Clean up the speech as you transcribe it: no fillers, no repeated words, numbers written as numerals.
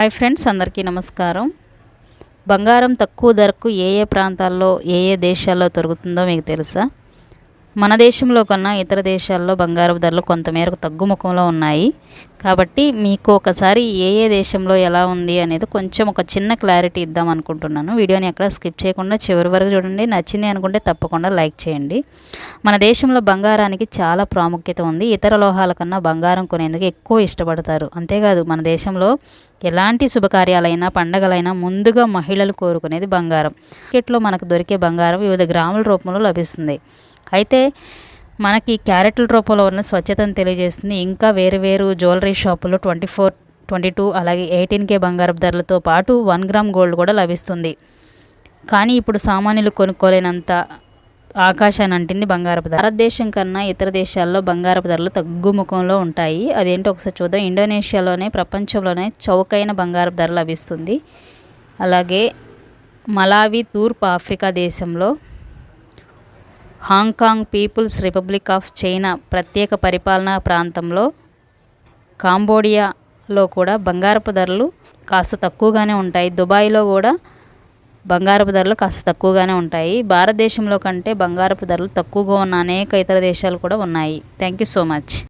Hi friends, అందరికీ నమస్కారం. బంగారం తక్కువ ధరకు ఏ ప్రాంతాల్లో ఏ దేశాల్లో దొరుకుతుందో మీకు తెలుసా? మన దేశంలో కన్నా ఇతర దేశాల్లో బంగారపు ధరలు కొంతమేరకు తగ్గుముఖంలో ఉన్నాయి. కాబట్టి మీకు ఒకసారి ఏ దేశంలో ఎలా ఉంది అనేది కొంచెం ఒక చిన్న క్లారిటీ ఇద్దాం అనుకుంటున్నాను. వీడియోని ఎక్కడ స్కిప్ చేయకుండా చివరి వరకు చూడండి. నచ్చింది అనుకుంటే తప్పకుండా లైక్ చేయండి. మన దేశంలో బంగారానికి చాలా ప్రాముఖ్యత ఉంది. ఇతర లోహాల కన్నా బంగారం కొనేందుకు ఎక్కువ ఇష్టపడతారు. అంతేకాదు, మన దేశంలో ఎలాంటి శుభకార్యాలైనా పండగలైనా ముందుగా మహిళలు కోరుకునేది బంగారం. మార్కెట్లో మనకు దొరికే బంగారం వివిధ గ్రాముల రూపంలో లభిస్తుంది. అయితే మనకి క్యారెట్ల రూపంలో ఉన్న స్వచ్ఛతను తెలియజేస్తుంది. ఇంకా వేరు జ్యువెలరీ షాపుల్లో 24, 22 అలాగే 18K బంగారపు ధరలతో పాటు 1 గ్రామ్ గోల్డ్ కూడా లభిస్తుంది. కానీ ఇప్పుడు సామాన్యులు కొనుక్కోలేనంత ఆకాశాన్ని అంటింది బంగారపు ధర. భారతదేశం కన్నా ఇతర దేశాల్లో బంగారపు ధరలు తగ్గుముఖంలో ఉంటాయి. అదేంటో ఒకసారి చూద్దాం. ఇండోనేషియాలోనే ప్రపంచంలోనే చౌకైన బంగారపు ధర లభిస్తుంది. అలాగే మలావి తూర్పు ఆఫ్రికా దేశంలో, Hong Kong People's Republic of China ప్రత్యేక పరిపాలనా ప్రాంతంలో, కాంబోడియాలో కూడా బంగారపు ధరలు కాస్త తక్కువగానే ఉంటాయి. దుబాయ్లో కూడా బంగారపు ధరలు కాస్త తక్కువగానే ఉంటాయి. భారతదేశంలో కంటే బంగారపు ధరలు తక్కువగా ఉన్న అనేక ఇతర దేశాలు కూడా ఉన్నాయి. Thank you so much.